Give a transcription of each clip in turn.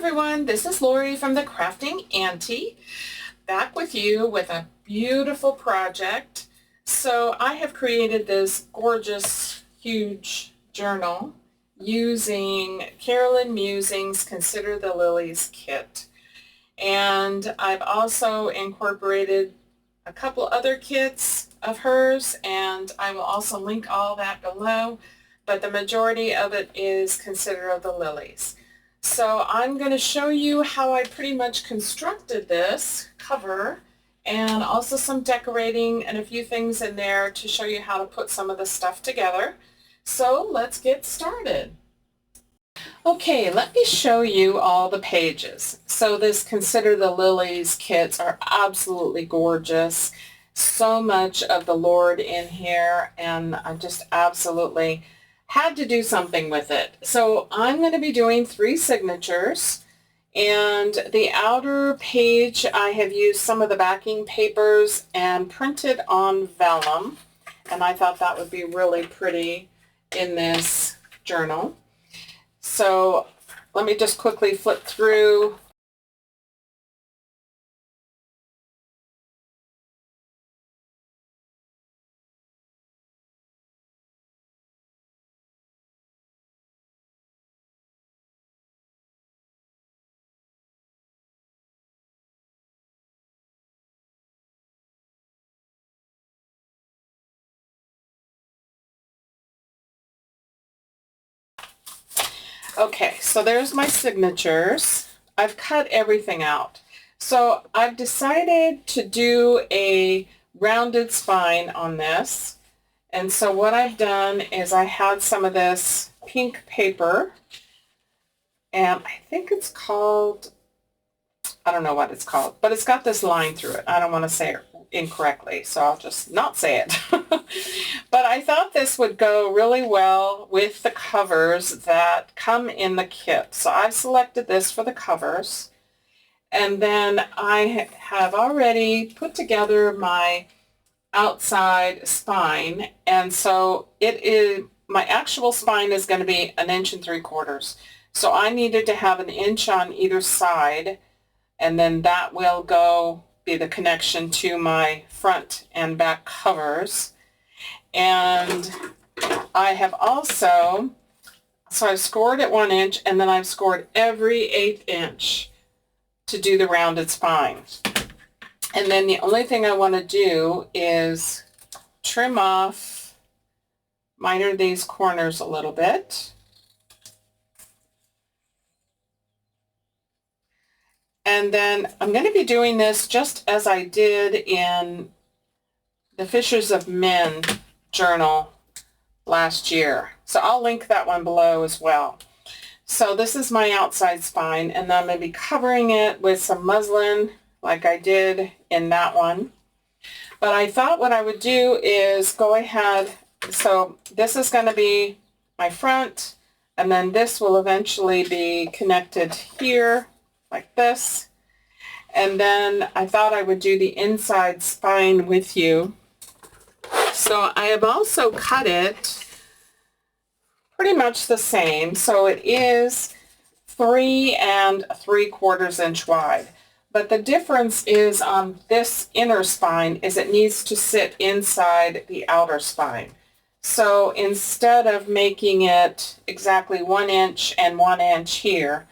everyone, this is Lori from the Crafting Auntie, back with you with a beautiful project. So I have created this gorgeous, huge journal using Carolyn Musings Consider the Lilies kit. And I've also incorporated a couple other kits of hers, and I will also link all that below, but the majority of it is Consider the Lilies. So I'm going to show you how I pretty much constructed this cover, and also some decorating and a few things in there to show you how to put some of the stuff together. So let's get started. Okay, let me show you all the pages. So this Consider the Lilies kits are absolutely gorgeous. So much of the Lord in here, and I just absolutely had to do something with it. So I'm going to be doing 3 signatures, and the outer page I have used some of the backing papers and printed on vellum, and I thought that would be really pretty in this journal. So let me just quickly flip through. Okay, so there's my signatures. I've cut everything out. So I've decided to do a rounded spine on this. And so what I've done is I had some of this pink paper, and I think it's called, I don't know what it's called, but it's got this line through it. I don't want to say it incorrectly, so I'll just not say it. But I thought this would go really well with the covers that come in the kit. So I've selected this for the covers, and then I have already put together my outside spine, and so it is, my actual spine is going to be 1 3/4 inches. So I needed to have 1 inch on either side, and then that will be the connection to my front and back covers. And I have also, so I've scored at 1 inch, and then I've scored every 1/8 inch to do the rounded spine. And then the only thing I want to do is trim off, miter these corners a little bit. And then I'm going to be doing this just as I did in the Fishers of Men journal last year. So I'll link that one below as well. So this is my outside spine, and then I'm going to be covering it with some muslin like I did in that one. But I thought what I would do is go ahead, so this is going to be my front, and then this will eventually be connected here like this. And then I thought I would do the inside spine with you. So I have also cut it pretty much the same. So it is 3 3/4 inch wide. But the difference is on this inner spine is it needs to sit inside the outer spine. So instead of making it exactly 1 inch and 1 inch here,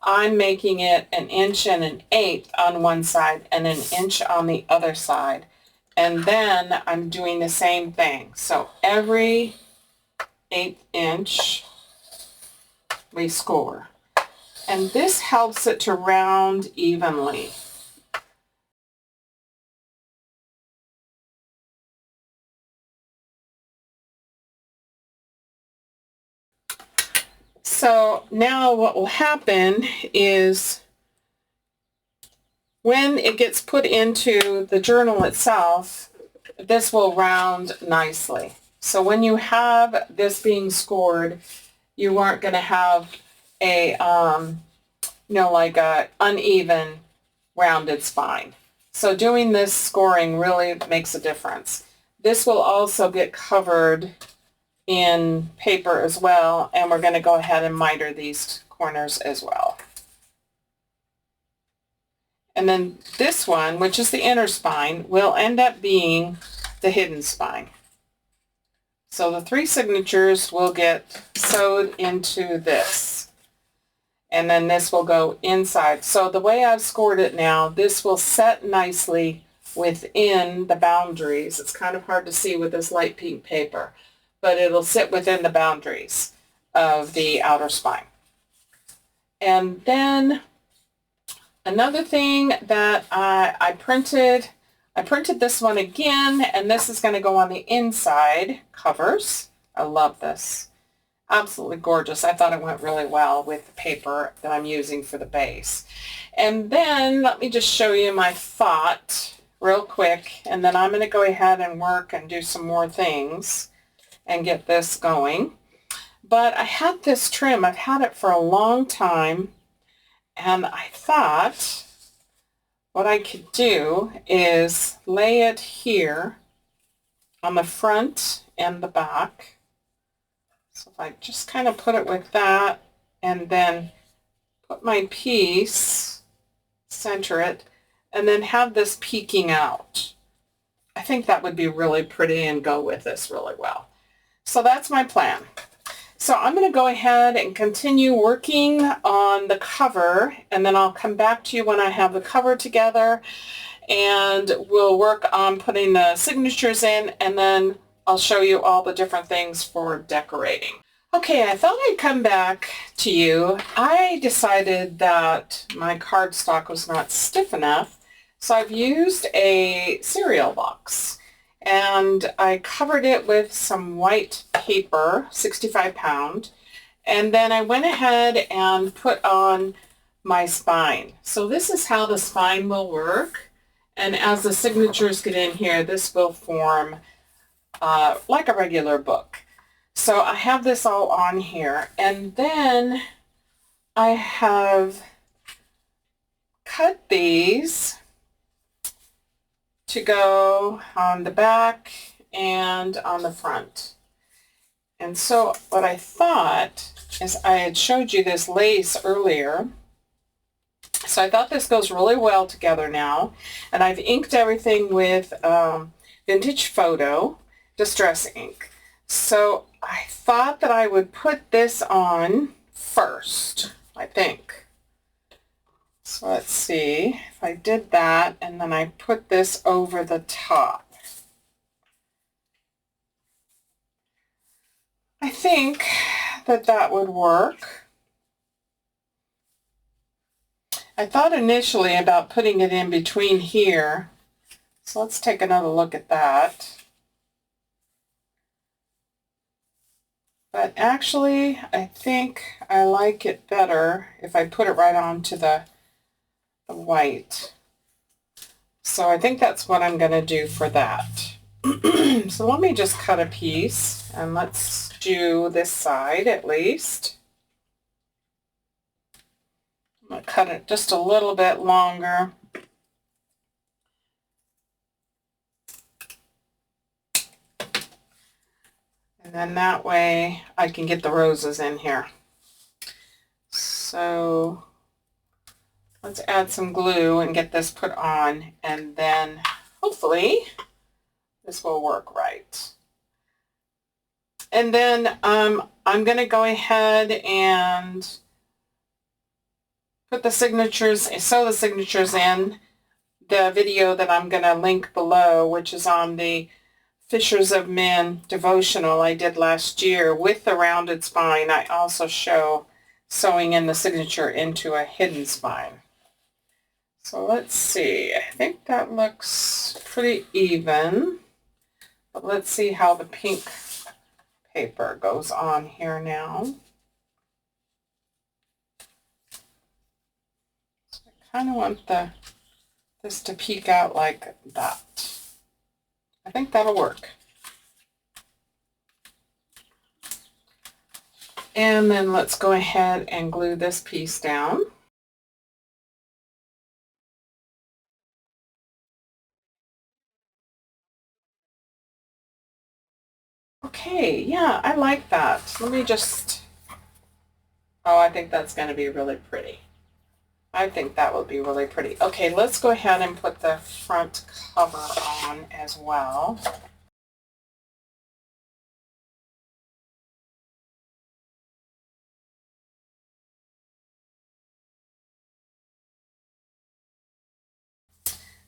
I'm making it 1 inch and 1/8 on one side and 1 inch on the other side. And then I'm doing the same thing. So every 1/8 inch we score. And this helps it to round evenly. So now what will happen is when it gets put into the journal itself, this will round nicely. So when you have this being scored, you aren't going to have a, like a uneven rounded spine. So doing this scoring really makes a difference. This will also get covered in paper as well, and we're going to go ahead and miter these corners as well. And then this one, which is the inner spine, will end up being the hidden spine. So the 3 signatures will get sewed into this. And then this will go inside. So the way I've scored it now, this will set nicely within the boundaries. It's kind of hard to see with this light pink paper, but it'll sit within the boundaries of the outer spine. And then another thing that I printed this one again, and this is going to go on the inside covers. I love this. Absolutely gorgeous. I thought it went really well with the paper that I'm using for the base. And then let me just show you my thought real quick, and then I'm going to go ahead and work and do some more things and get this going. But I had this trim. I've had it for a long time, and I thought what I could do is lay it here on the front and the back. So if I just kind of put it with that and then put my piece, center it, and then have this peeking out. I think that would be really pretty and go with this really well. So that's my plan. So I'm going to go ahead and continue working on the cover, and then I'll come back to you when I have the cover together, and we'll work on putting the signatures in, and then I'll show you all the different things for decorating. Okay, I thought I'd come back to you. I decided that my cardstock was not stiff enough, so I've used a cereal box. And I covered it with some white paper, 65 pound, and then I went ahead and put on my spine. So this is how the spine will work, and as the signatures get in here, this will form like a regular book. So I have this all on here, and then I have cut these to go on the back and on the front. And so what I thought is, I had showed you this lace earlier, so I thought this goes really well together now, and I've inked everything with Vintage Photo Distress ink. So I thought that I would put this on first, I think. So let's see if I did that, and then I put this over the top. I think that that would work. I thought initially about putting it in between here. So let's take another look at that. But actually, I think I like it better if I put it right onto the white. So I think that's what I'm going to do for that. So let me just cut a piece, and let's do this side at least. I'm going to cut it just a little bit longer. And then that way I can get the roses in here. So let's add some glue and get this put on, and then hopefully this will work right. And then I'm going to go ahead and put the signatures, sew the signatures in the video that I'm going to link below, which is on the Fishers of Men devotional I did last year with the rounded spine. I also show sewing in the signature into a hidden spine. So let's see, I think that looks pretty even, but let's see how the pink paper goes on here now. So I kind of want this to peek out like that. I think that'll work. And then let's go ahead and glue this piece down. Okay, yeah, I like that. Let me just, oh, I think that's going to be really pretty. I I think that would be really pretty. Okay, let's go ahead and put the front cover on as well.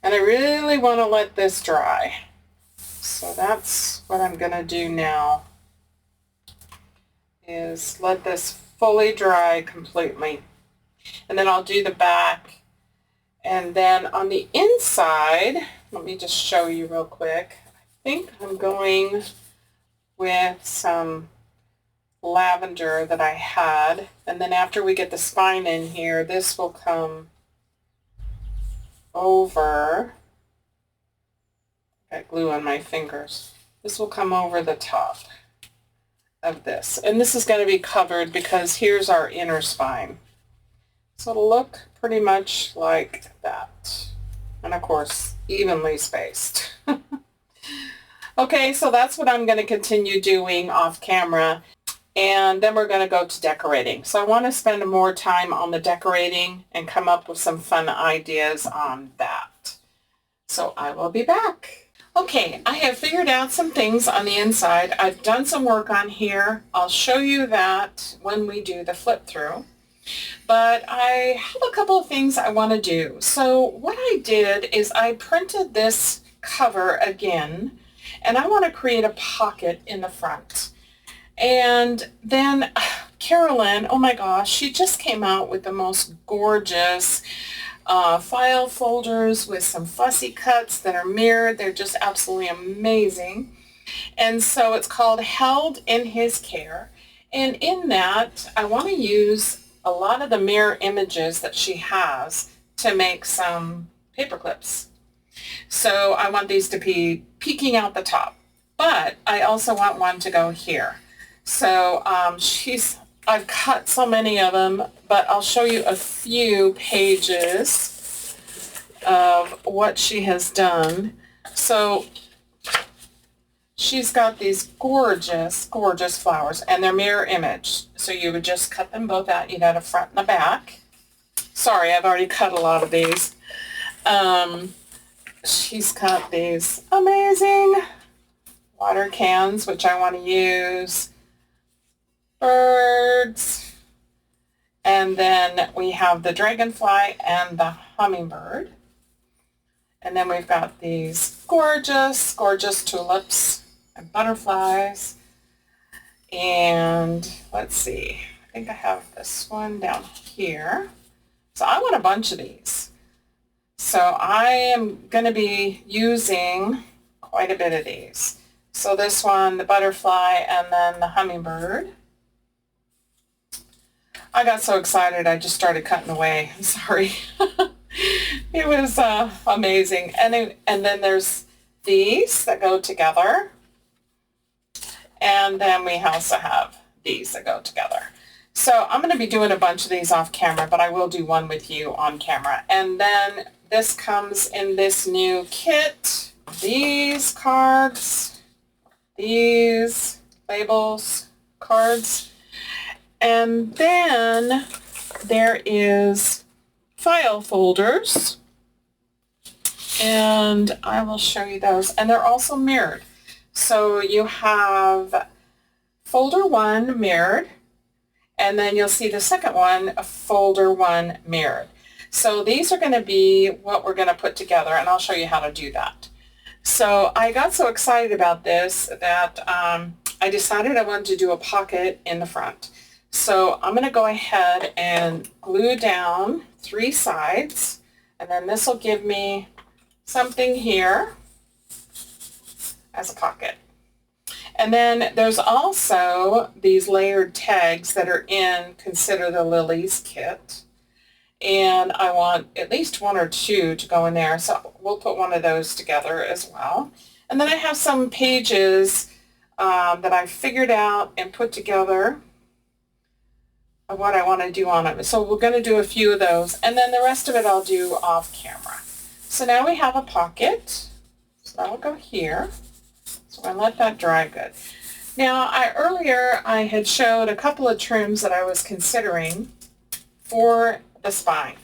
And I really want to let this dry. So that's what I'm going to do now, is let this fully dry completely. And then I'll do the back. And then on the inside, let me just show you real quick. I think I'm going with some lavender that I had. And then after we get the spine in here, this will come over. Got glue on my fingers. This will come over the top of this. And this is going to be covered because here's our inner spine. So it'll look pretty much like that. And of course, evenly spaced. Okay, so that's what I'm going to continue doing off camera. And then we're going to go to decorating. So I want to spend more time on the decorating and come up with some fun ideas on that. So I will be back. Okay, I have figured out some things on the inside. I've done some work on here. I'll show you that when we do the flip through. But I have a couple of things I want to do. So what I did is I printed this cover again, and I want to create a pocket in the front. And then Carolyn, oh my gosh, she just came out with the most gorgeous file folders with some fussy cuts that are mirrored. They're just absolutely amazing. And so it's called Held in His Care. And in that, I want to use a lot of the mirror images that she has to make some paper clips. So I want these to be peeking out the top, but I also want one to go here. So I've cut so many of them, but I'll show you a few pages of what she has done. So she's got these gorgeous, gorgeous flowers, and they're mirror image. So you would just cut them both out. You got a front and a back. Sorry, I've already cut a lot of these. She's got these amazing water cans, which I want to use. Birds. And then we have the dragonfly and the hummingbird. And then we've got these gorgeous, gorgeous tulips and butterflies. And let's see, I think I have this one down here. So I want a bunch of these. So I am going to be using quite a bit of these. So this one, the butterfly, and then the hummingbird. I got so excited I just started cutting away. I'm sorry. It was amazing. And then there's these that go together. And then we also have these that go together. So I'm going to be doing a bunch of these off camera, but I will do one with you on camera. And then this comes in this new kit. These cards, these labels, cards. And then there is file folders. And I will show you those. And they're also mirrored. So you have folder 1 mirrored, and then you'll see the second one, folder 1 mirrored. So these are going to be what we're going to put together, and I'll show you how to do that. So I got so excited about this that I decided I wanted to do a pocket in the front. So I'm going to go ahead and glue down 3 sides, and then this will give me something here as a pocket. And then there's also these layered tags that are in Consider the Lilies kit. And I want at least 1 or 2 to go in there. So we'll put one of those together as well. And then I have some pages that I figured out and put together of what I want to do on it. So we're going to do a few of those. And then the rest of it I'll do off camera. So now we have a pocket. So that'll go here. So I'm going to let that dry good. Now, earlier I had showed a couple of trims that I was considering for the spine.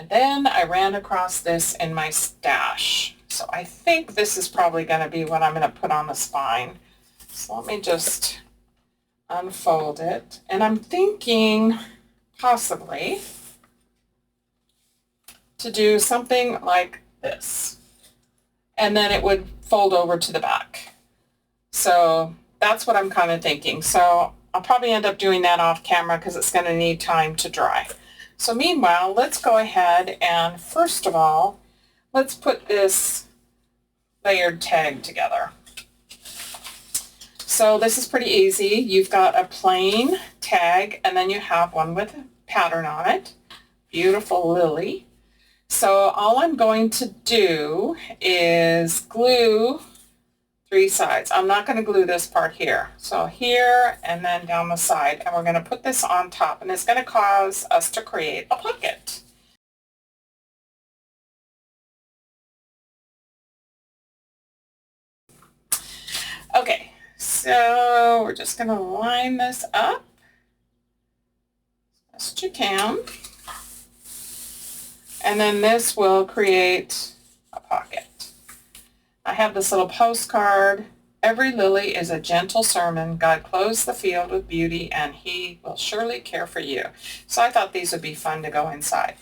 And then I ran across this in my stash. So I think this is probably going to be what I'm going to put on the spine. So let me just unfold it. And I'm thinking possibly to do something like this. And then it would fold over to the back. So that's what I'm kind of thinking. So I'll probably end up doing that off camera because it's going to need time to dry. So meanwhile, let's go ahead and first of all, let's put this layered tag together. So this is pretty easy. You've got a plain tag and then you have one with a pattern on it. Beautiful lily. So all I'm going to do is glue 3 sides. I'm not going to glue this part here. So here and then down the side, and we're going to put this on top, and it's going to cause us to create a pocket. Okay, so we're just going to line this up as best you can, and then this will create a pocket. I have this little postcard. Every lily is a gentle sermon. God clothes the field with beauty, and he will surely care for you. So I thought these would be fun to go inside.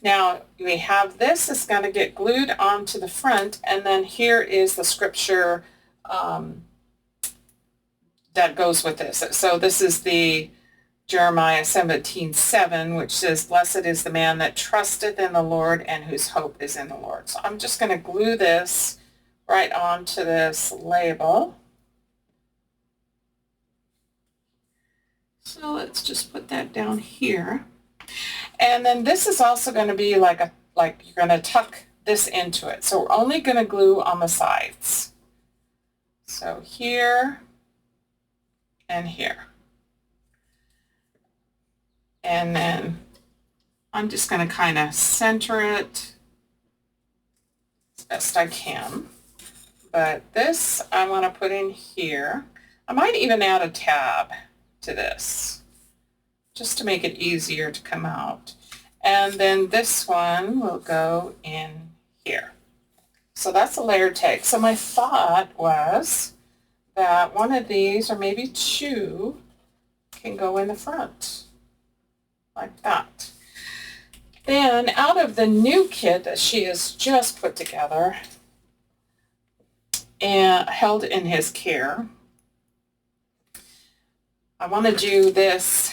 Now we have this is going to get glued onto the front, and then here is the scripture that goes with this. So this is the Jeremiah 17:7, which says, "Blessed is the man that trusteth in the Lord and whose hope is in the Lord." So I'm just going to glue this right onto this label. So let's just put that down here. And then this is also going to be like you're going to tuck this into it. So we're only going to glue on the sides. So here and here. And then I'm just going to kind of center it as best I can. But this I want to put in here. I might even add a tab to this just to make it easier to come out. And then this one will go in here. So that's a layered tag. So my thought was that one of these, or maybe 2, can go in the front like that. Then out of the new kit that she has just put together and held in his care, I want to do this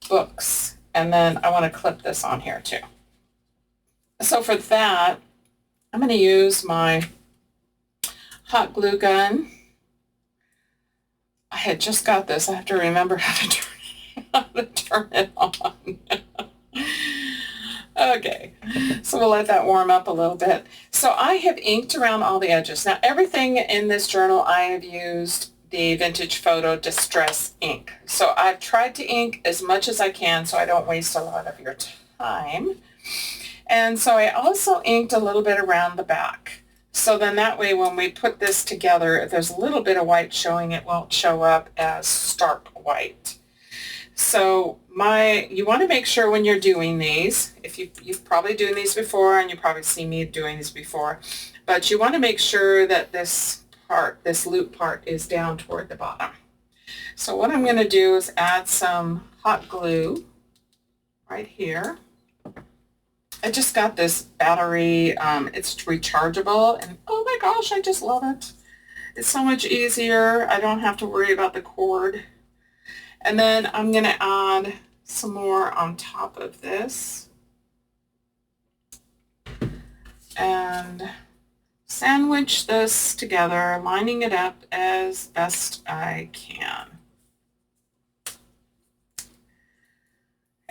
books, and then I want to clip this on here too. So for that, I'm going to use my hot glue gun. I had just got this. I have to remember how to turn it on. Okay, so we'll let that warm up a little bit. So I have inked around all the edges. Now everything in this journal I have used the Vintage Photo Distress ink. So I've tried to ink as much as I can so I don't waste a lot of your time. And so I also inked a little bit around the back. So then that way when we put this together, if there's a little bit of white showing, it won't show up as stark white. So you want to make sure when you're doing these, if you've probably done these before and you probably see me doing these before, but you want to make sure that this loop part is down toward the bottom. So what I'm going to do is add some hot glue right here. I just got this battery, it's rechargeable, and oh my gosh, I just love it. It's so much easier. I don't have to worry about the cord. And then I'm going to add some more on top of this and sandwich this together, lining it up as best I can.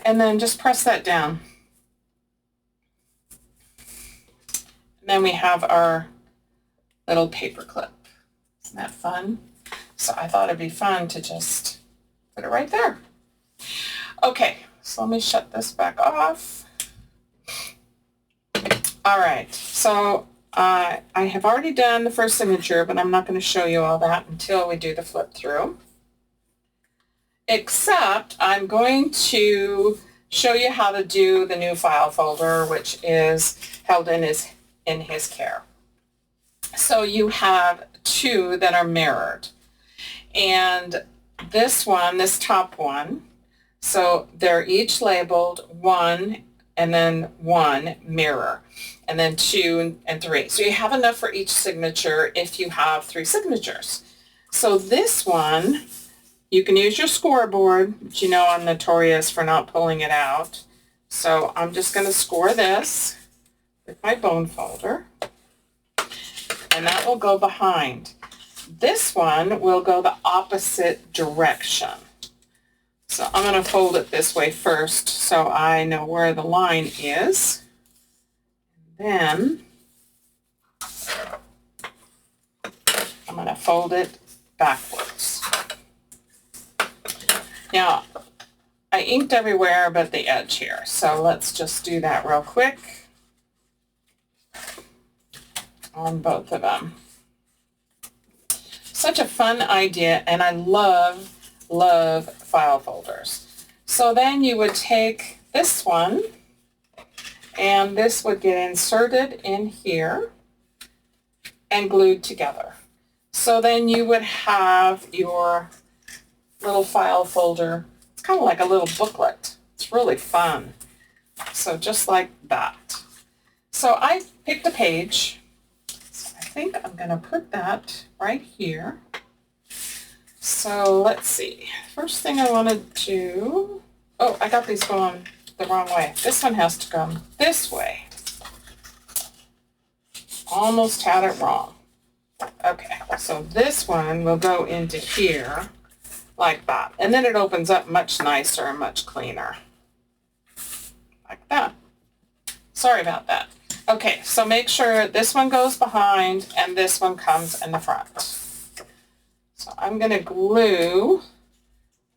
And then just press that down. And then we have our little paper clip. Isn't that fun? So I thought it'd be fun to just put it right there. Okay, so let me shut this back off. All right, so I have already done the first signature, but I'm not going to show you all that until we do the flip through. Except I'm going to show you how to do the new file folder, which is held in his care. So you have two that are mirrored. And this one, this top one, so they're each labeled 1 and then 1 mirror, and then 2 and 3. So you have enough for each signature if you have 3 signatures. So this one, you can use your scoreboard, but you know I'm notorious for not pulling it out. So I'm just going to score this with my bone folder, and that will go behind. This one will go the opposite direction. So I'm going to fold it this way first so I know where the line is. Then I'm going to fold it backwards. Now, I inked everywhere but the edge here, so let's just do that real quick on both of them. Such a fun idea, and I love file folders. So then you would take this one, and this would get inserted in here and glued together. So then you would have your little file folder. It's kind of like a little booklet. It's really fun. So just like that. So I picked a page. So I think I'm going to put that right here. So let's see. First thing I want to do, oh, I got these going the wrong way. This one has to come this way. Almost had it wrong. Okay, so this one will go into here like that. And then it opens up much nicer and much cleaner. Like that. Sorry about that. Okay, so make sure this one goes behind and this one comes in the front. So I'm going to glue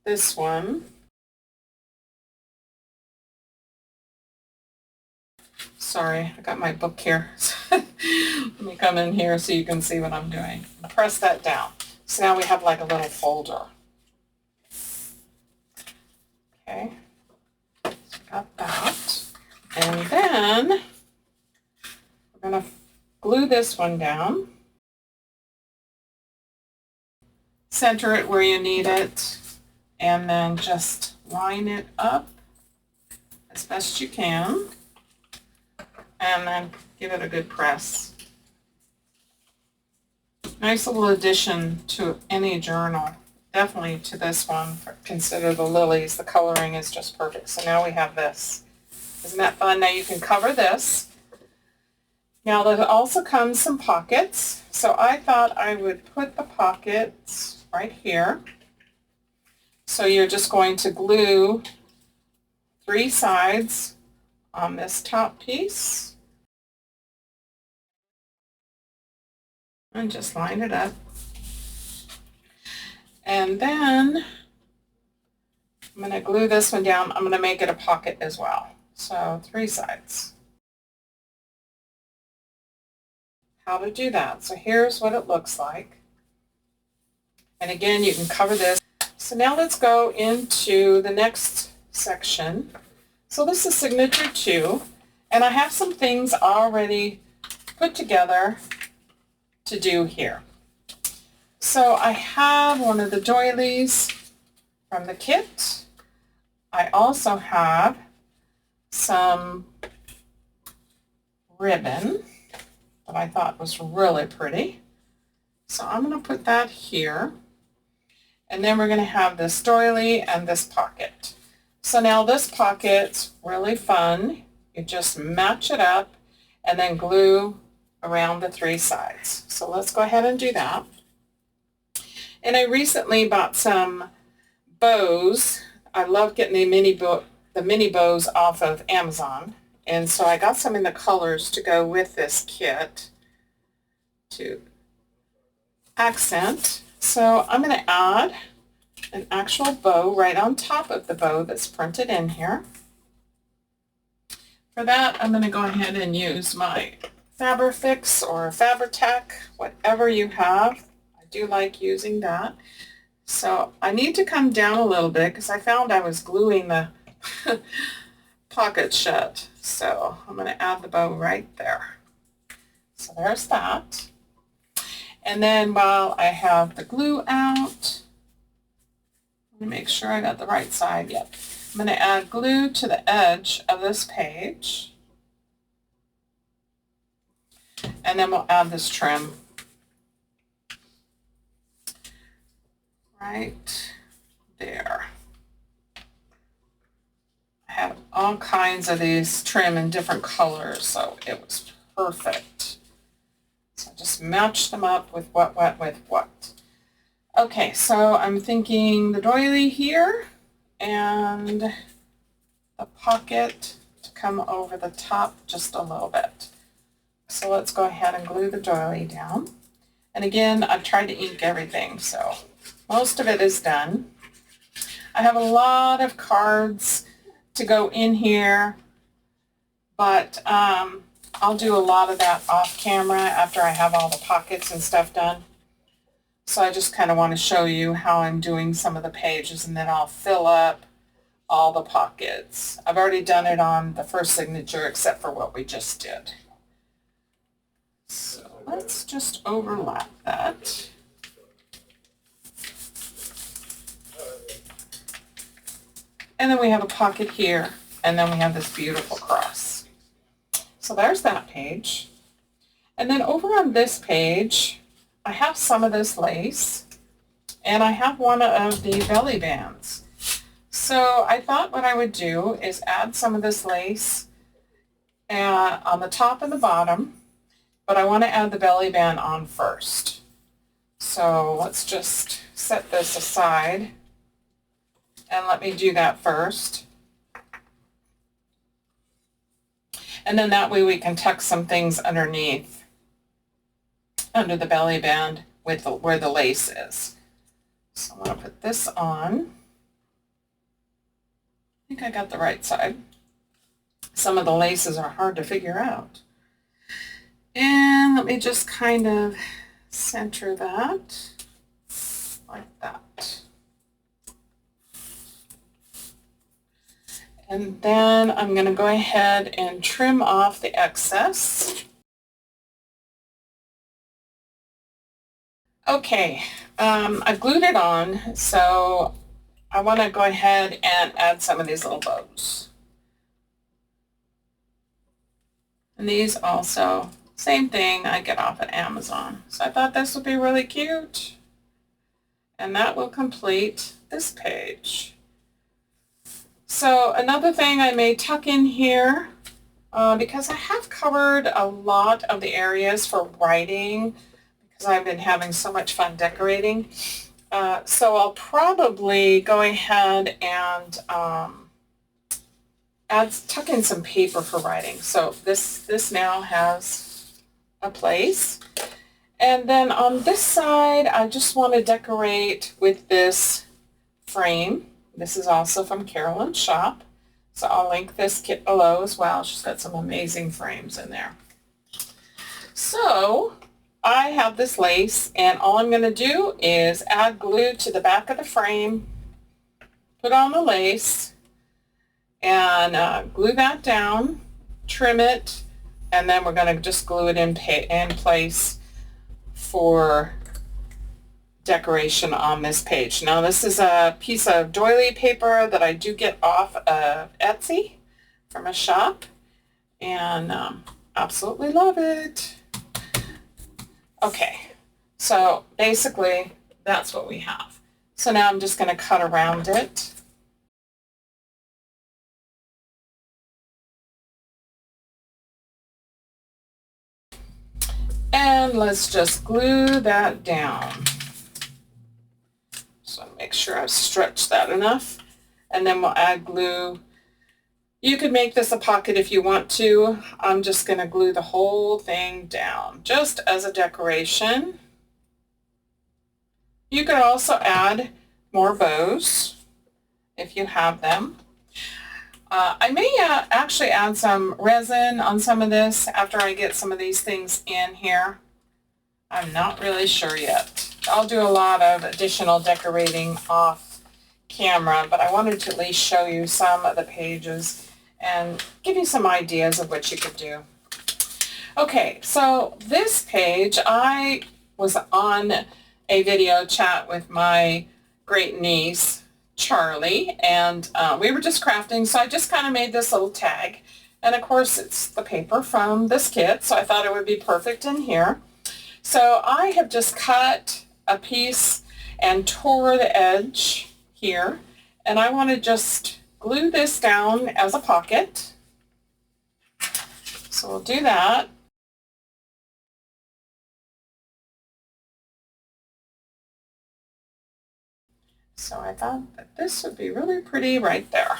this one. Sorry, I got my book here. Let me come in here so you can see what I'm doing. Press that down. So now we have like a little folder. Okay, so got that. And then we're going to glue this one down. Center it where you need it, and then just line it up as best you can, and then give it a good press. Nice little addition to any journal. Definitely to this one. Consider the lilies. The coloring is just perfect. So now we have this. Isn't that fun? Now you can cover this. Now there also comes some pockets. So I thought I would put the pockets right here. So you're just going to glue 3 sides on this top piece and just line it up. And then I'm going to glue this one down. I'm going to make it a pocket as well. So 3 sides. How to do that. So here's what it looks like. And again, you can cover this. So now let's go into the next section. So this is signature 2, and I have some things already put together to do here. So I have one of the doilies from the kit. I also have some ribbon that I thought was really pretty. So I'm going to put that here. And then we're going to have this doily and this pocket. So now this pocket's really fun. You just match it up and then glue around the 3 sides. So let's go ahead and do that. And I recently bought some bows. I love getting the mini bows off of Amazon. And so I got some in the colors to go with this kit to accent. So I'm going to add an actual bow right on top of the bow that's printed in here. For that, I'm going to go ahead and use my Fabrifix or Fabri-Tac, whatever you have. I do like using that. So I need to come down a little bit because I found I was gluing the pocket shut. So I'm going to add the bow right there. So there's that. And then while I have the glue out, let me make sure I got the right side. Yep. I'm going to add glue to the edge of this page. And then we'll add this trim right there. I have all kinds of these trim in different colors, so it was perfect. So I just matched them up with what with what. Okay, so I'm thinking the doily here and the pocket to come over the top just a little bit. So let's go ahead and glue the doily down. And again, I've tried to ink everything, so most of it is done. I have a lot of cards to go in here, but I'll do a lot of that off camera after I have all the pockets and stuff done. So I just kind of want to show you how I'm doing some of the pages, and then I'll fill up all the pockets. I've already done it on the first signature except for what we just did. So let's just overlap that. And then we have a pocket here, and then we have this beautiful cross. So there's that page. And then over on this page, I have some of this lace, and I have one of the belly bands. So I thought what I would do is add some of this lace on the top and the bottom, but I want to add the belly band on first. So let's just set this aside and let me do that first. And then that way we can tuck some things underneath, under the belly band with where the lace is. So I'm going to put this on. I think I got the right side. Some of the laces are hard to figure out. And let me just kind of center that like that. And then I'm going to go ahead and trim off the excess. Okay, I've glued it on, so I want to go ahead and add some of these little bows. And these also, same thing, I get off at Amazon. So I thought this would be really cute. And that will complete this page. So another thing I may tuck in here, because I have covered a lot of the areas for writing, because I've been having so much fun decorating. So I'll probably go ahead and tuck in some paper for writing. So this now has a place. And then on this side, I just want to decorate with this frame. This is also from Carolyn's shop. So I'll link this kit below as well. She's got some amazing frames in there. So I have this lace, and all I'm going to do is add glue to the back of the frame, put on the lace, and glue that down, trim it, and then we're going to just glue it in place for decoration on this page. Now this is a piece of doily paper that I do get off of Etsy from a shop, and absolutely love it. Okay, so basically that's what we have. So now I'm just going to cut around it. And let's just glue that down. So make sure I've stretched that enough. And then we'll add glue. You could make this a pocket if you want to. I'm just going to glue the whole thing down, just as a decoration. You could also add more bows if you have them. I may actually add some resin on some of this after I get some of these things in here. I'm not really sure yet. I'll do a lot of additional decorating off camera, but I wanted to at least show you some of the pages and give you some ideas of what you could do. Okay, so this page, I was on a video chat with my great niece, Charlie, and we were just crafting, so I just kind of made this little tag. And of course, it's the paper from this kit, so I thought it would be perfect in here. So I have just cut a piece and tore the edge here, and I want to just glue this down as a pocket. So we'll do that. So I thought that this would be really pretty right there.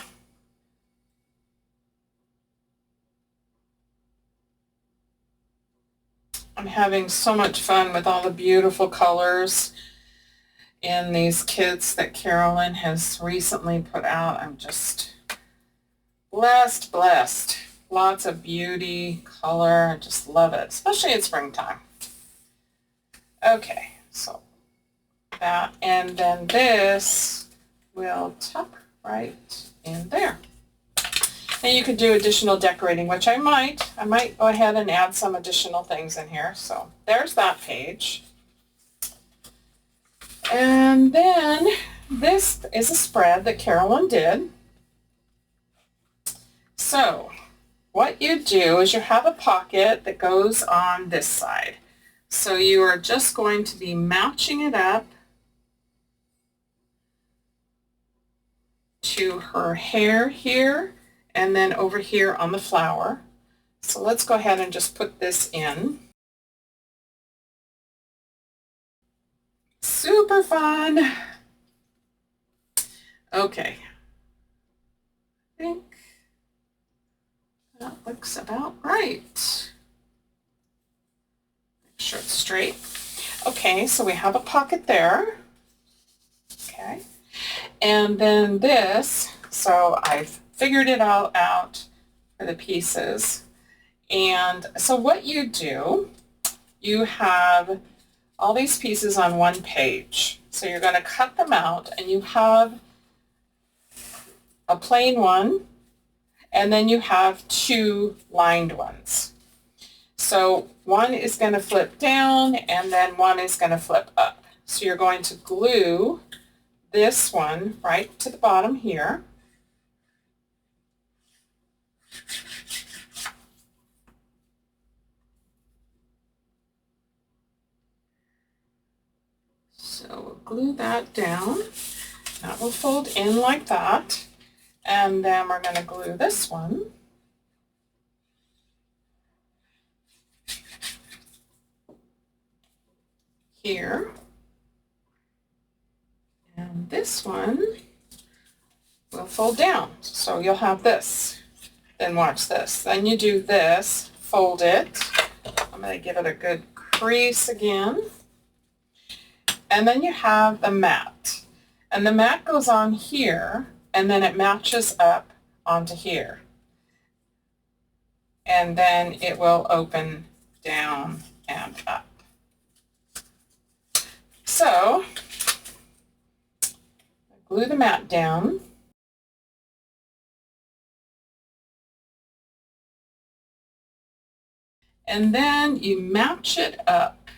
I'm having so much fun with all the beautiful colors in these kits that Carolyn has recently put out. I'm just blessed. Lots of beauty, color. I just love it, especially in springtime. Okay, so that, and then this will tuck right in there. And you could do additional decorating, which I might go ahead and add some additional things in here. So there's that page. And then this is a spread that Carolyn did. So what you do is you have a pocket that goes on this side. So you are just going to be matching it up to her hair here, and then over here on the flower. So let's go ahead and just put this in. Super fun. Okay. I think that looks about right. Make sure it's straight. Okay, so we have a pocket there. Okay. And then this, so I've figured it all out for the pieces. And so what you do, you have all these pieces on one page. So you're going to cut them out, and you have a plain one, and then you have two lined ones. So one is going to flip down, and then one is going to flip up. So you're going to glue this one right to the bottom here. So we'll glue that down. That will fold in like that. And then we're going to glue this one here. And this one will fold down. So you'll have this. Then watch this. Then you do this, fold it. I'm going to give it a good crease again. And then you have the mat. And the mat goes on here, and then it matches up onto here. And then it will open down and up. So glue the mat down. And then you match it up.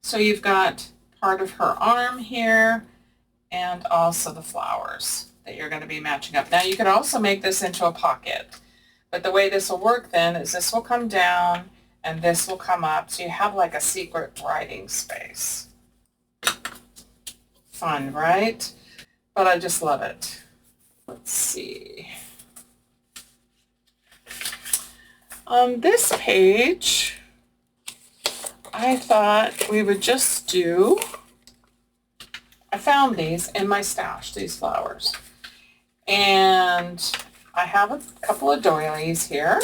So you've got part of her arm here and also the flowers that you're going to be matching up. Now you could also make this into a pocket, but the way this will work then is this will come down and this will come up, so you have like a secret writing space. Fun, right? But I just love it. Let's see. On this page, I thought we would just do, I found these in my stash, these flowers. And I have a couple of doilies here.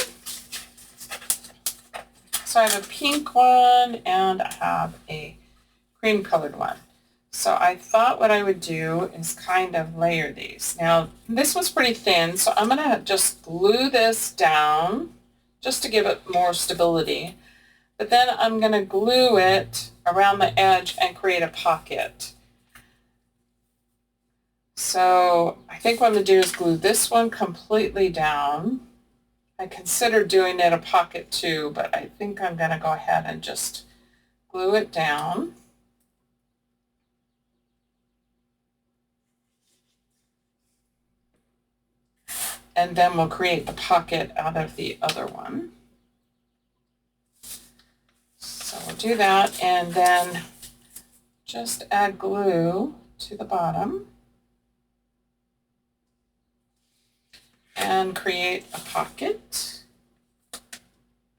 So I have a pink one and I have a cream colored one. So I thought what I would do is kind of layer these. Now this was pretty thin, so I'm going to just glue this down just to give it more stability. But then I'm going to glue it around the edge and create a pocket. So I think what I'm going to do is glue this one completely down. I considered doing it a pocket too, but I think I'm going to go ahead and just glue it down. And then we'll create the pocket out of the other one. So we'll do that and then just add glue to the bottom and create a pocket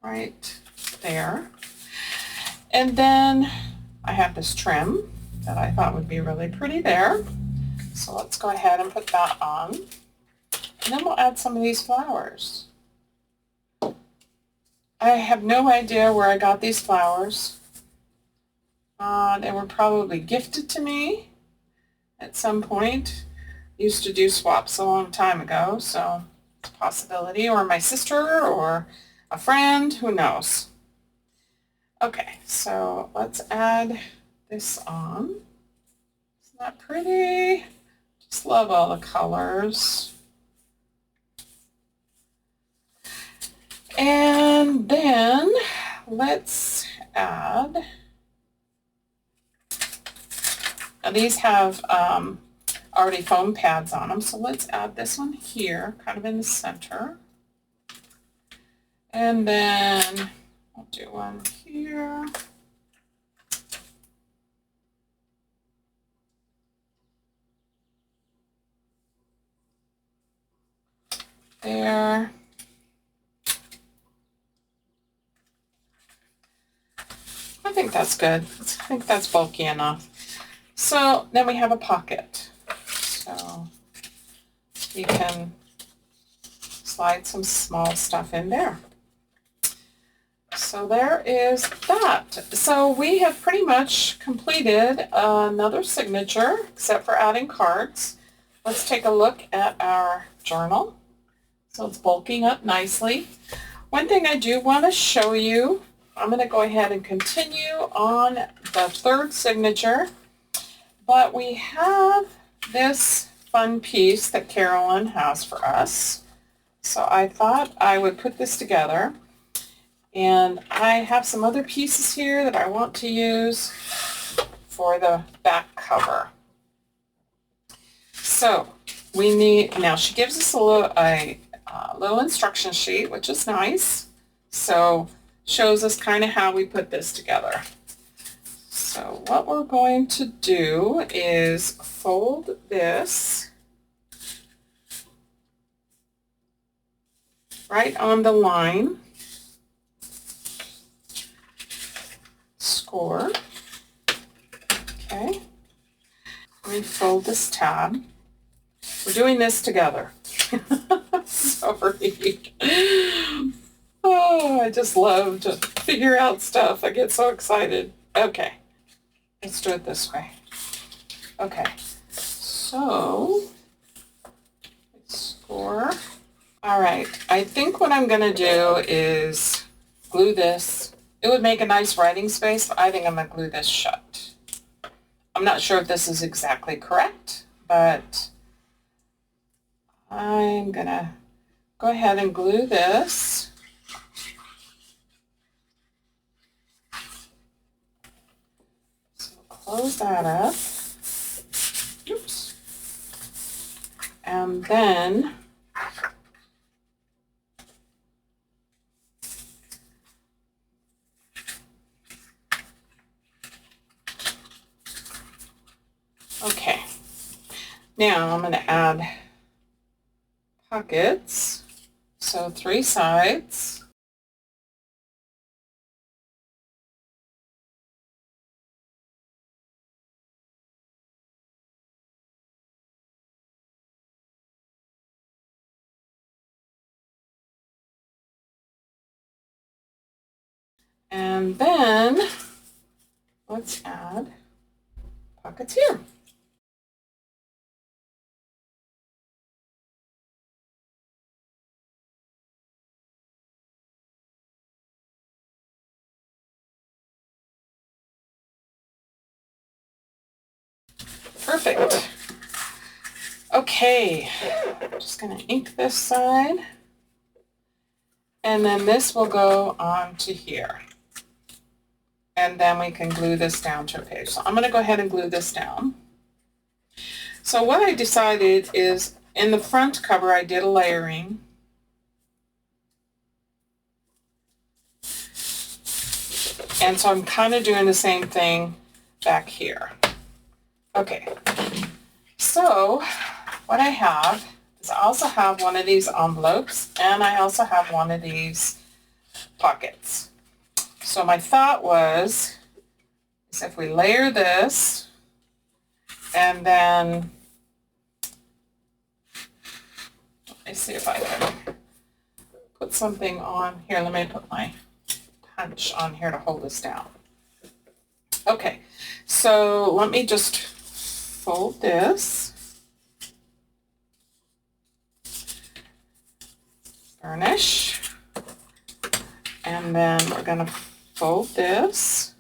right there. And then I have this trim that I thought would be really pretty there. So let's go ahead and put that on. And then we'll add some of these flowers. I have no idea where I got these flowers. They were probably gifted to me at some point. Used to do swaps a long time ago, so it's a possibility. Or my sister or a friend, who knows. Okay, so let's add this on. Isn't that pretty? Just love all the colors. And then let's add, now these have already foam pads on them, so let's add this one here, kind of in the center. And then I'll do one here. There. I think that's good. I think that's bulky enough. So then we have a pocket. So you can slide some small stuff in there. So there is that. So we have pretty much completed another signature, except for adding cards. Let's take a look at our journal. So it's bulking up nicely. One thing I do want to show you, I'm going to go ahead and continue on the third signature, but we have this fun piece that Carolyn has for us. So I thought I would put this together. And I have some other pieces here that I want to use for the back cover. So we need, now she gives us a little instruction sheet, which is nice. So shows us kind of how we put this together. So what we're going to do is fold this right on the line. Score. Okay. Let me fold this tab. We're doing this together. Sorry. Oh, I just love to figure out stuff. I get so excited. Okay. Let's do it this way. Okay. So, score. All right. I think what I'm going to do is glue this. It would make a nice writing space, but I think I'm going to glue this shut. I'm not sure if this is exactly correct, but I'm going to go ahead and glue this. So close that up. Oops. And then okay. Now I'm going to add pockets. So 3 sides. And then let's add pockets here. Perfect. Okay, I'm just going to ink this side. And then this will go on to here. And then we can glue this down to a page. So I'm going to go ahead and glue this down. So what I decided is in the front cover I did a layering. And so I'm kind of doing the same thing back here. Okay, so what I have is I also have one of these envelopes and I also have one of these pockets. So my thought was is if we layer this and then let me see if I can put something on here. Let me put my punch on here to hold this down. Okay, so let me just fold this, burnish, and then we're going to fold this.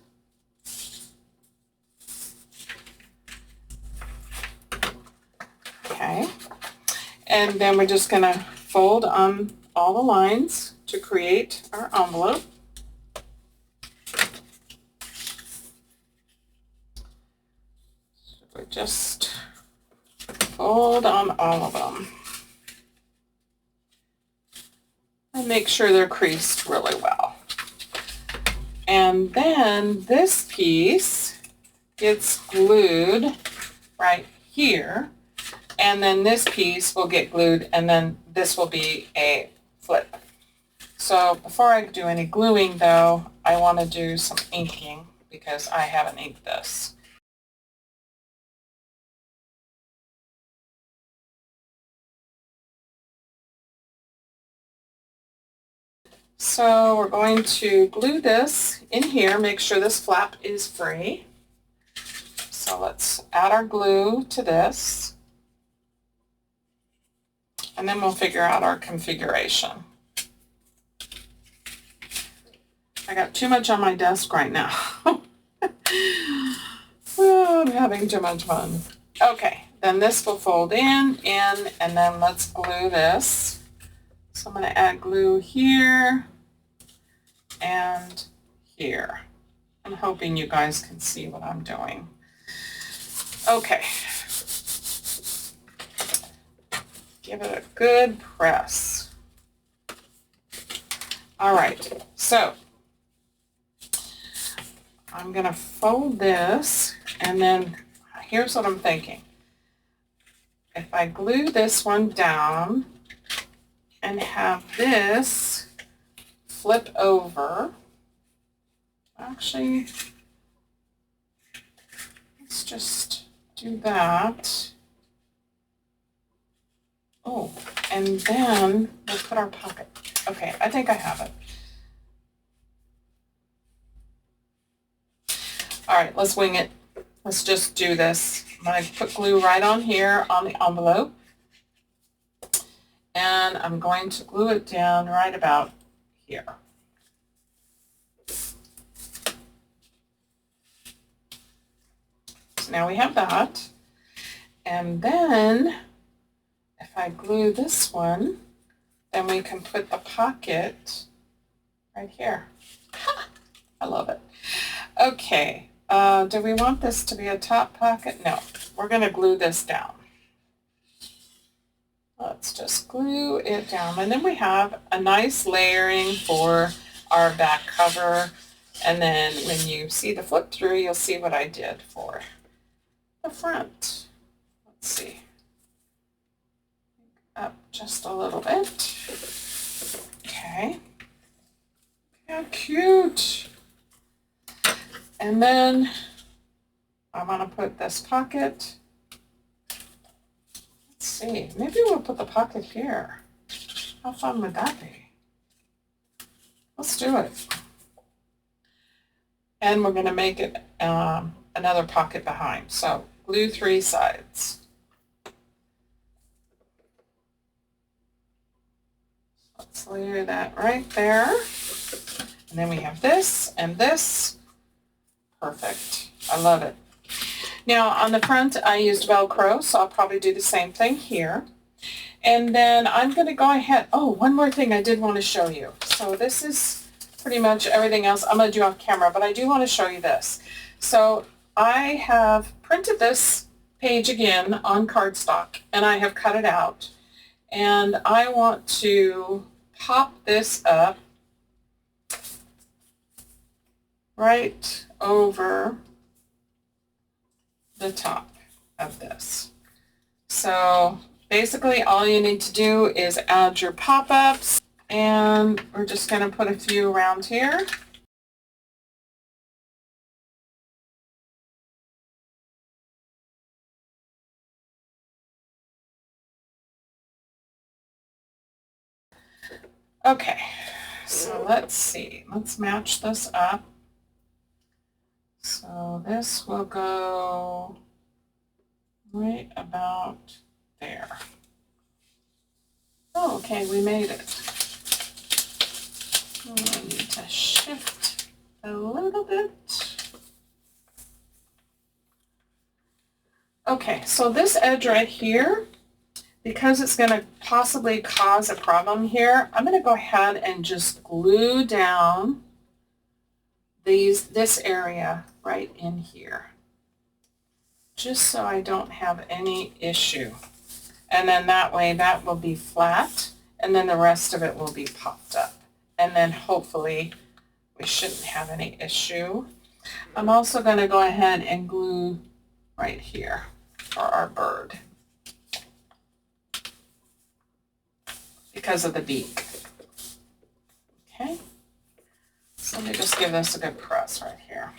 Okay, and then we're just going to fold on all the lines to create our envelope. So we just fold on all of them and make sure they're creased really well. And then this piece gets glued right here, and then this piece will get glued, and then this will be a flip. So before I do any gluing though, I want to do some inking because I haven't inked this. So we're going to glue this in here, make sure this flap is free. So let's add our glue to this, and then we'll figure out our configuration. I got too much on my desk right now. Oh, I'm having too much fun. Okay, then this will fold in, and then let's glue this. So I'm going to add glue here and here. I'm hoping you guys can see what I'm doing. Okay. Give it a good press. All right, so I'm going to fold this, and then here's what I'm thinking. If I glue this one down and have this flip over, actually, let's just do that. Oh, and then we'll put our pocket. Okay, I think I have it. All right, let's wing it. Let's just do this. I'm going to put glue right on here on the envelope. And I'm going to glue it down right about here. So now we have that. And then if I glue this one, then we can put the pocket right here. I love it. Okay, do we want this to be a top pocket? No, we're going to glue this down. Let's just glue it down, and then we have a nice layering for our back cover, and then when you see the flip through, you'll see what I did for the front. Let's see. Up just a little bit. Okay. How cute. And then I want to put this pocket. Let's see, maybe we'll put the pocket here. How fun would that be? Let's do it. And we're going to make it another pocket behind. So glue 3 sides. Let's layer that right there. And then we have this and this. Perfect. I love it. Now on the front I used Velcro, so I'll probably do the same thing here. And then I'm going to go ahead, oh, one more thing I did want to show you. So this is pretty much everything else I'm going to do off camera, but I do want to show you this. So I have printed this page again on cardstock, and I have cut it out. And I want to pop this up right over the top of this. So basically all you need to do is add your pop-ups, and we're just going to put a few around here. Okay, so let's see. Let's match this up. So this will go right about there. Oh, okay, we made it. Oh, I need to shift a little bit. Okay, so this edge right here, because it's going to possibly cause a problem here, I'm going to go ahead and just glue down this area right in here, just so I don't have any issue. And then that way that will be flat, and then the rest of it will be popped up. And then hopefully we shouldn't have any issue. I'm also going to go ahead and glue right here for our bird, because of the beak. Okay, so let me just give this a good press right here.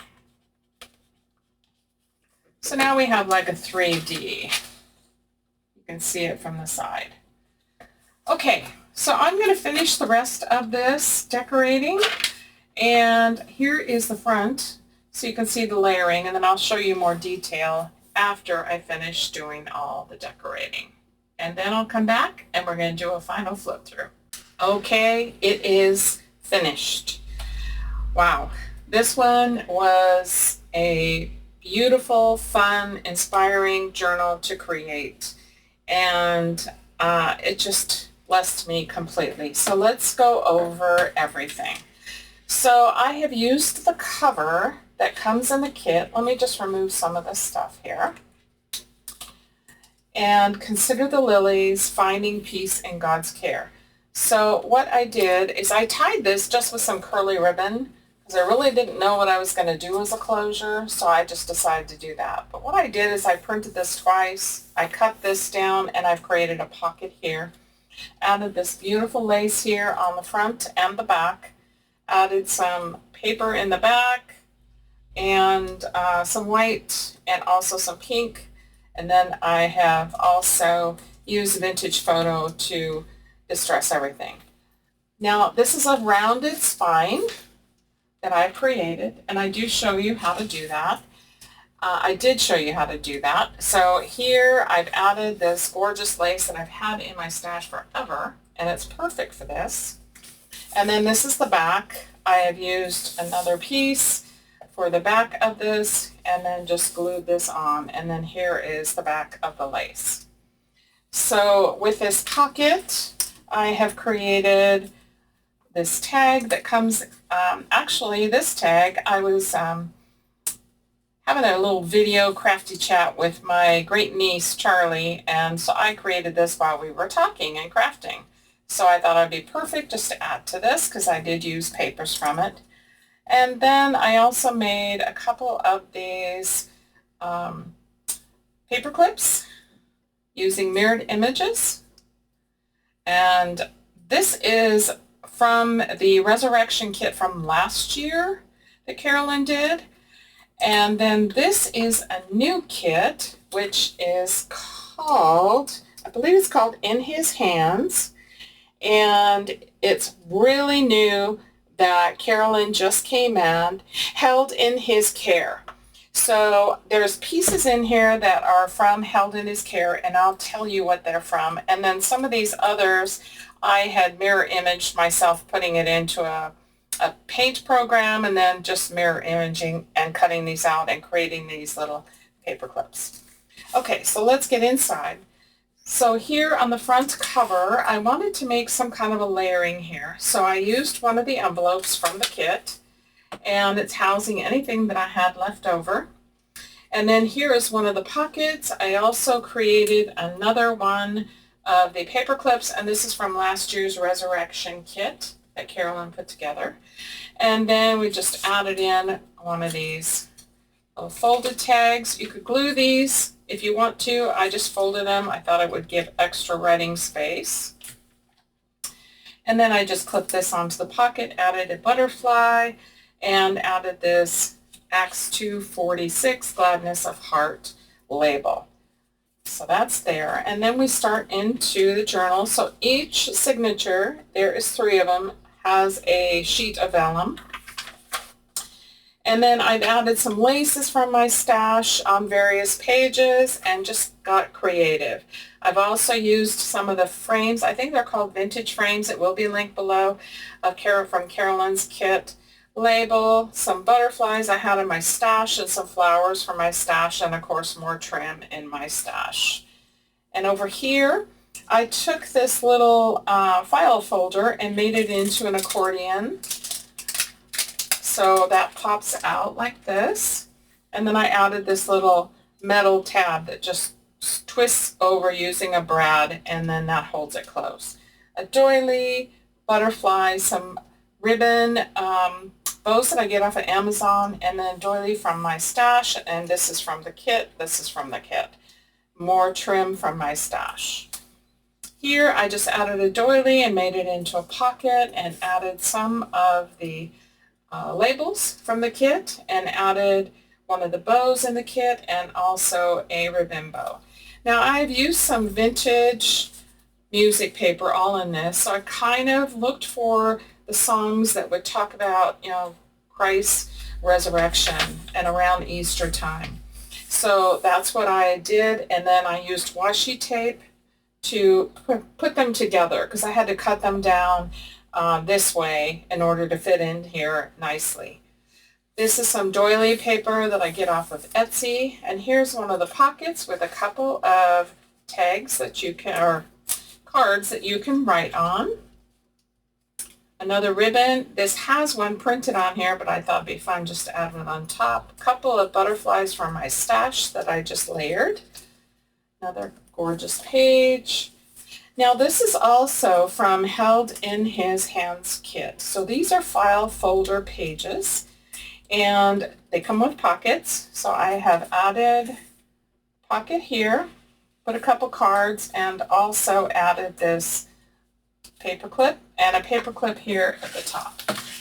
So now we have like a 3D. You can see it from the side. Okay, so I'm going to finish the rest of this decorating, and here is the front, so you can see the layering, and then I'll show you more detail after I finish doing all the decorating. And then I'll come back and we're going to do a final flip through. Okay, it is finished. Wow, this one was a beautiful, fun, inspiring journal to create, and it just blessed me completely. So let's go over everything. So I have used the cover that comes in the kit. Let me just remove some of this stuff here. And consider the lilies, finding peace in God's care. So what I did is I tied this just with some curly ribbon, because I really didn't know what I was going to do as a closure, so I just decided to do that. But what I did is I printed this twice, I cut this down, and I've created a pocket here. Added this beautiful lace here on the front and the back. Added some paper in the back, and some white, and also some pink. And then I have also used Vintage Photo to distress everything. Now this is a rounded spine that I created, and I do show you how to do that. I did show you how to do that. So here I've added this gorgeous lace that I've had in my stash forever, and it's perfect for this. And then this is the back. I have used another piece for the back of this, and then just glued this on, and then here is the back of the lace. So with this pocket, I have created this tag that comes, actually this tag, I was having a little video crafty chat with my great niece Charlie, and so I created this while we were talking and crafting. So I thought it'd be perfect just to add to this, because I did use papers from it. And then I also made a couple of these paper clips using mirrored images. And this is from the Resurrection kit from last year that Carolyn did. And then this is a new kit, which is called, I believe it's called In His Hands. And it's really new, that Carolyn just came in, Held in His Care. So there's pieces in here that are from Held in His Care, and I'll tell you what they're from. And then some of these others, I had mirror imaged myself, putting it into a paint program, and then just mirror imaging and cutting these out and creating these little paper clips. Okay, so let's get inside. So here on the front cover, I wanted to make some kind of a layering here. So I used one of the envelopes from the kit, and it's housing anything that I had left over. And then here is one of the pockets. I also created another one of the paper clips, and this is from last year's Resurrection kit that Carolyn put together. And then we just added in one of these little folded tags. You could glue these if you want to. I just folded them. I thought it would give extra writing space. And then I just clipped this onto the pocket, added a butterfly, and added this Acts 2:46 Gladness of Heart label. So that's there. And then we start into the journal. So each signature, there is 3 of them, has a sheet of vellum. And then I've added some laces from my stash on various pages and just got creative. I've also used some of the frames. I think they're called vintage frames. It will be linked below from Carolyn's kit. Label, some butterflies I had in my stash, and some flowers from my stash, and of course more trim in my stash. And over here, I took this little file folder and made it into an accordion. So that pops out like this. And then I added this little metal tab that just twists over using a brad, and then that holds it closed. A doily, butterfly, some ribbon, bows that I get off of Amazon, and then doily from my stash, and this is from the kit, this is from the kit. More trim from my stash. Here I just added a doily and made it into a pocket, and added some of the labels from the kit, and added one of the bows in the kit, and also a ribbon bow. Now I've used some vintage music paper all in this, so I kind of looked for the songs that would talk about, Christ's resurrection and around Easter time. So that's what I did, and then I used washi tape to put them together because I had to cut them down this way in order to fit in here nicely. This is some doily paper that I get off of Etsy, and here's one of the pockets with a couple of tags that you can, or cards that you can write on. Another ribbon. This has one printed on here, but I thought it'd be fun just to add one on top. A couple of butterflies from my stash that I just layered. Another gorgeous page. Now this is also from Held in His Hands kit. So these are file folder pages, and they come with pockets. So I have added pocket here, put a couple cards, and also added this paper clip and a paper clip here at the top.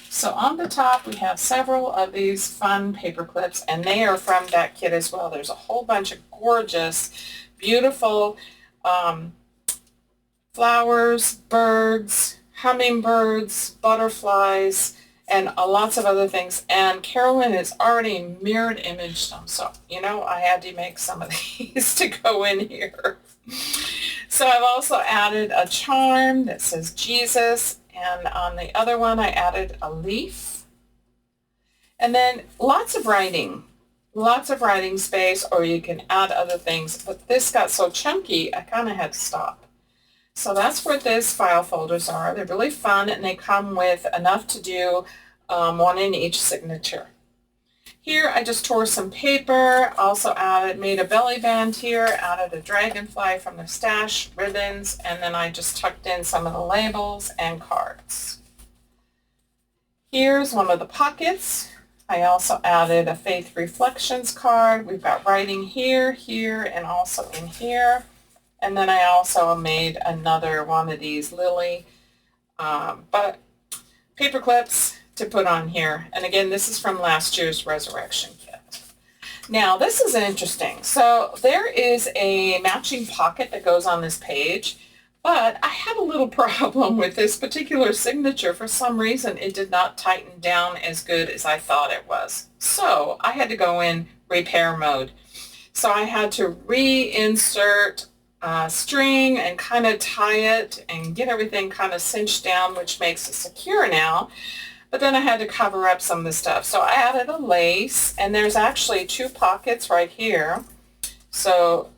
So on the top we have several of these fun paper clips, and they are from that kit as well. There's a whole bunch of gorgeous, beautiful flowers, birds, hummingbirds, butterflies, and lots of other things. And Carolyn has already mirrored imaged them, so I had to make some of these to go in here. So I've also added a charm that says Jesus, and on the other one I added a leaf. And then lots of writing space, or you can add other things, but this got so chunky I kind of had to stop. So that's what these file folders are. They're really fun, and they come with enough to do one in each signature. Here I just tore some paper, also made a belly band here, added a dragonfly from the stash, ribbons, and then I just tucked in some of the labels and cards. Here's one of the pockets. I also added a Faith Reflections card. We've got writing here, here, and also in here. And then I also made another one of these Lily paper clips to put on here. And again, this is from last year's Resurrection kit. Now, this is interesting. So there is a matching pocket that goes on this page, but I had a little problem with this particular signature. For some reason, it did not tighten down as good as I thought it was. So I had to go in repair mode. So I had to reinsert string and kind of tie it and get everything kind of cinched down, which makes it secure now. But then I had to cover up some of the stuff. So I added a lace, and there's actually 2 pockets right here. So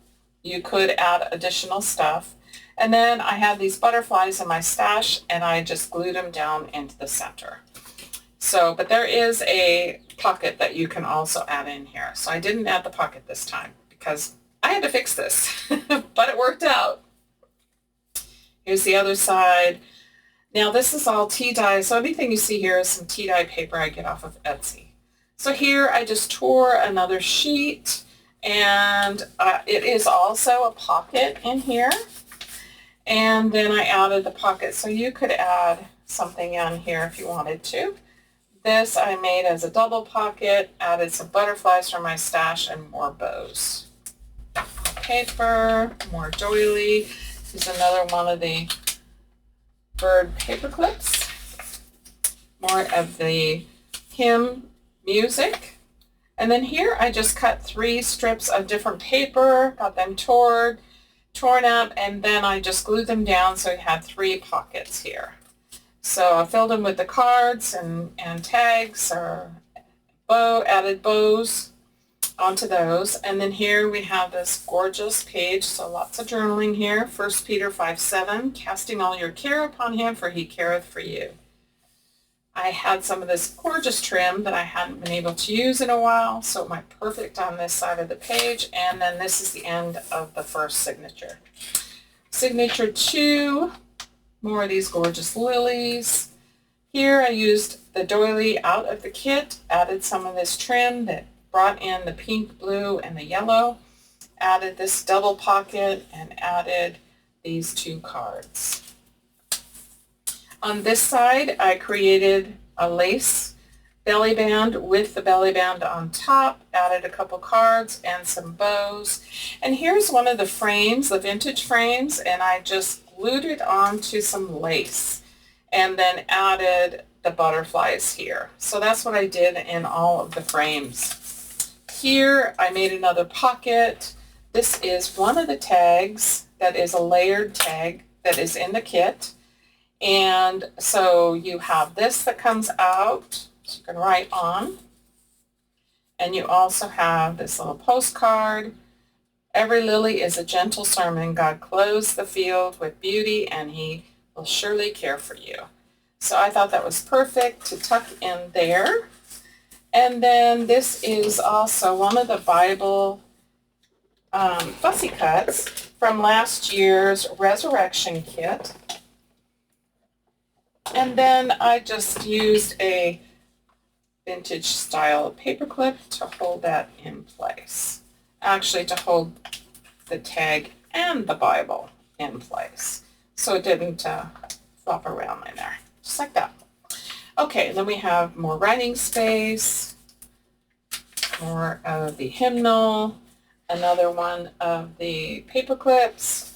you could add additional stuff. And then I had these butterflies in my stash, and I just glued them down into the center. So, but there is a pocket that you can also add in here. So I didn't add the pocket this time because I had to fix this, but it worked out. Here's the other side. Now this is all tea dye, so everything you see here is some tea dye paper I get off of Etsy. So here I just tore another sheet, and it is also a pocket in here. And then I added the pocket, so you could add something in here if you wanted to. This I made as a double pocket, added some butterflies from my stash and more bows. Paper, more doily. This is another one of the bird paper clips. More of the hymn music. And then here I just cut 3 strips of different paper, got them torn up, and then I just glued them down so I had 3 pockets here. So I filled them with the cards and tags or added bows onto those. And then here we have this gorgeous page, so lots of journaling here. 1 Peter 5:7, casting all your care upon him, for he careth for you. I had some of this gorgeous trim that I hadn't been able to use in a while, so it might perfect on this side of the page. And then this is the end of the first signature. Signature 2, more of these gorgeous lilies. Here I used the doily out of the kit, added some of this trim that brought in the pink, blue, and the yellow, added this double pocket, and added these 2 cards. On this side, I created a lace belly band with the belly band on top, added a couple cards and some bows. And here's one of the frames, the vintage frames, and I just glued it onto some lace and then added the butterflies here. So that's what I did in all of the frames. Here I made another pocket. This is one of the tags that is a layered tag that is in the kit. And so you have this that comes out, so you can write on. And you also have this little postcard. Every lily is a gentle sermon. God clothes the field with beauty, and he will surely care for you. So I thought that was perfect to tuck in there. And then this is also one of the Bible fussy cuts from last year's Resurrection kit. And then I just used a vintage style paperclip to hold that in place. Actually, to hold the tag and the Bible in place, so it didn't flop around in there, just like that. Okay, then we have more writing space, more of the hymnal, another one of the paper clips,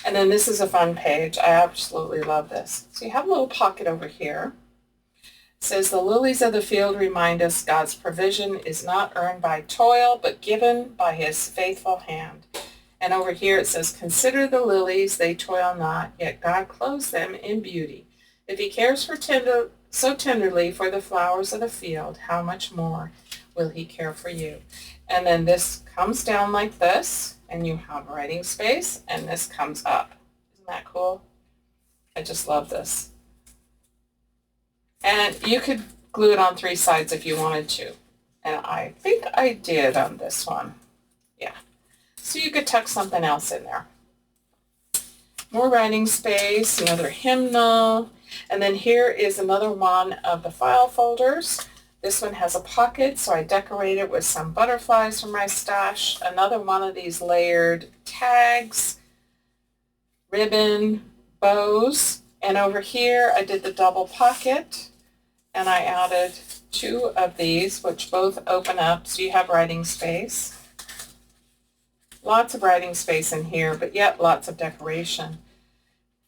and then this is a fun page. I absolutely love this. So you have a little pocket over here. It says, the lilies of the field remind us God's provision is not earned by toil, but given by his faithful hand. And over here it says, consider the lilies, they toil not, yet God clothes them in beauty. If he cares so tenderly for the flowers of the field, how much more will he care for you? And then this comes down like this, and you have writing space, and this comes up. Isn't that cool? I just love this. And you could glue it on 3 sides if you wanted to. And I think I did on this one. Yeah. So you could tuck something else in there. More writing space, another hymnal. And then here is another one of the file folders. This one has a pocket, so I decorated with some butterflies from my stash. Another one of these layered tags, ribbon, bows. And over here I did the double pocket, and I added 2 of these, which both open up so you have writing space. Lots of writing space in here, but yet lots of decoration.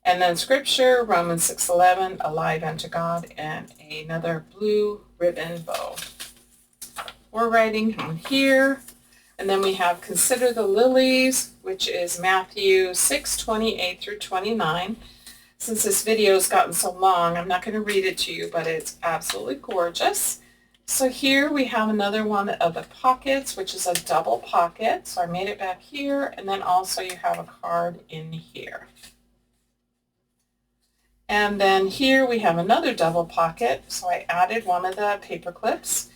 And then scripture, Romans 6:11, alive unto God, and another blue ribbon bow. We're writing on here. And then we have consider the lilies, which is Matthew 6:28 through 29. Since this video has gotten so long, I'm not going to read it to you, but it's absolutely gorgeous. So here we have another one of the pockets, which is a double pocket. So I made it back here, and then also you have a card in here. And then here we have another double pocket. So I added one of the paper clips,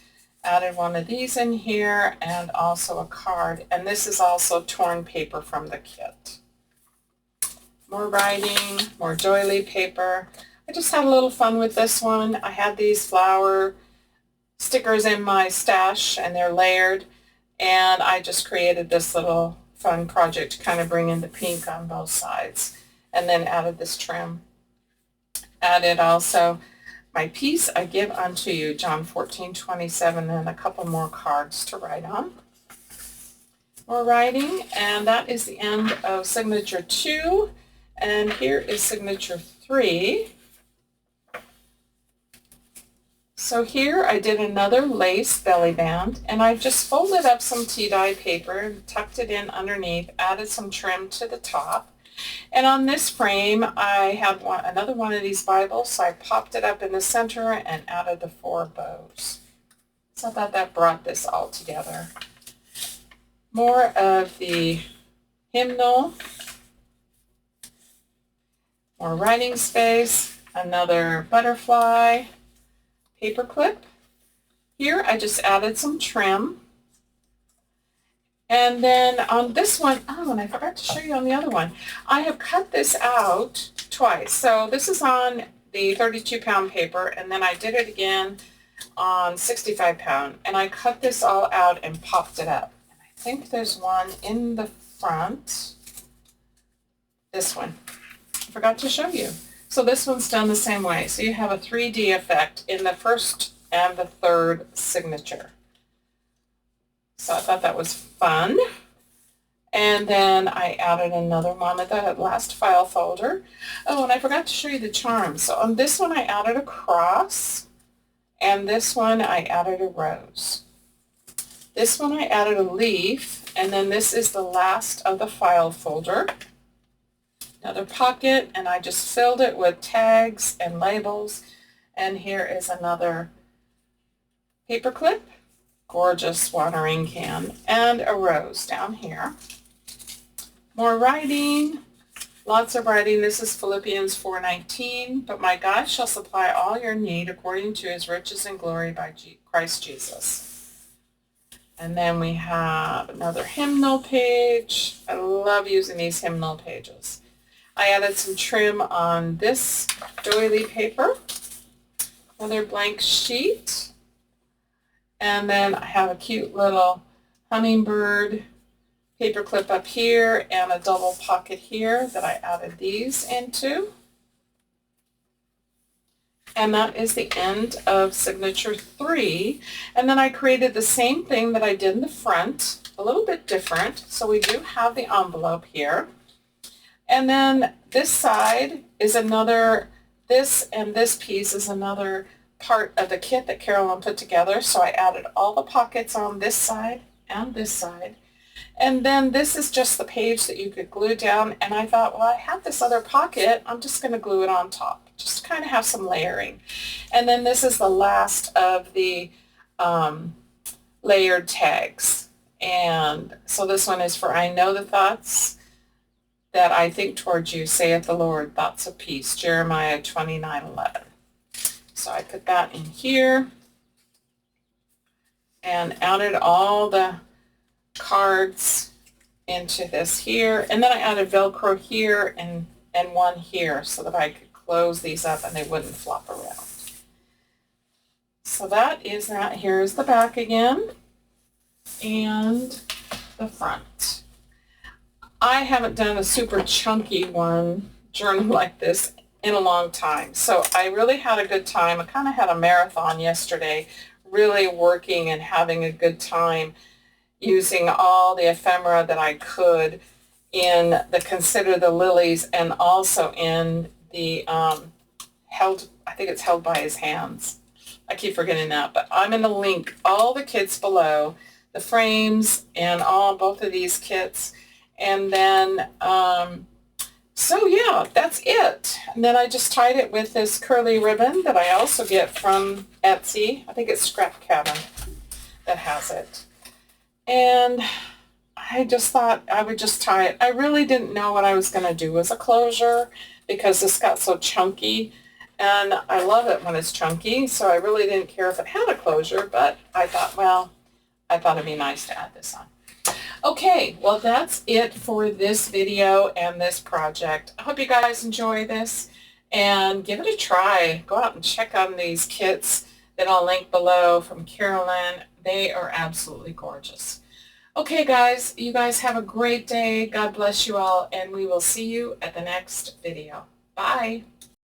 added one of these in here, and also a card. And this is also torn paper from the kit. More writing, more doily paper. I just had a little fun with this one. I had these flower stickers in my stash, and they're layered, and I just created this little fun project to kind of bring in the pink on both sides, and then added this trim. Added also my peace I give unto you, John 14:27, and a couple more cards to write on. More writing, and that is the end of signature 2, and here is signature 3. So here I did another lace belly band, and I just folded up some tea-dye paper, tucked it in underneath, added some trim to the top. And on this frame I had another one of these Bibles, so I popped it up in the center and added the 4 bows. So I thought that brought this all together. More of the hymnal, more writing space, another butterfly, paper clip. Here I just added some trim. And then on this one, oh, and I forgot to show you on the other one, I have cut this out twice. So this is on the 32-pound paper, and then I did it again on 65-pound. And I cut this all out and popped it up. And I think there's one in the front. This one. I forgot to show you. So this one's done the same way. So you have a 3D effect in the first and the third signature. So I thought that was fun. And then I added another one at the last file folder. Oh, and I forgot to show you the charm. So on this one I added a cross, and this one I added a rose. This one I added a leaf, and then this is the last of the file folder. Another pocket, and I just filled it with tags and labels. And here is another paper clip, gorgeous watering can, and a rose down here. More writing, lots of writing. This is Philippians 4:19, but my God shall supply all your need according to his riches and glory by Christ Jesus. And then we have another hymnal page. I love using these hymnal pages. I added some trim on this doily paper, another blank sheet, and then I have a cute little hummingbird paper clip up here and a double pocket here that I added these into. And that is the end of signature 3. And then I created the same thing that I did in the front, a little bit different. So we do have the envelope here. And then this side is another, this and this piece is another part of the kit that Carolyn put together. So I added all the pockets on this side and this side. And then this is just the page that you could glue down. And I thought, well, I have this other pocket. I'm just going to glue it on top, just to kind of have some layering. And then this is the last of the layered tags. And so this one is for I know the thoughts that I think towards you, saith the Lord, thoughts of peace, Jeremiah 29:11. So I put that in here and added all the cards into this here. And then I added Velcro here and one here so that I could close these up and they wouldn't flop around. So that is that. Here's the back again and the front. I haven't done a super chunky journal like this in a long time. So I really had a good time. I kind of had a marathon yesterday, really working and having a good time using all the ephemera that I could in the Consider the Lilies and also in the I think it's Held by His Hands. I keep forgetting that, but I'm going to link all the kits below, the frames and both of these kits. And then So yeah, that's it. And then I just tied it with this curly ribbon that I also get from Etsy. I think it's Scrap Cabin that has it. And I just thought I would just tie it. I really didn't know what I was going to do as a closure because this got so chunky. And I love it when it's chunky, so I really didn't care if it had a closure, but I thought, well, I thought it'd be nice to add this on. Okay, well that's it for this video and this project. I hope you guys enjoy this and give it a try. Go out and check on these kits that I'll link below from Carolyn. They are absolutely gorgeous. Okay guys, you guys have a great day. God bless you all, and we will see you at the next video. Bye.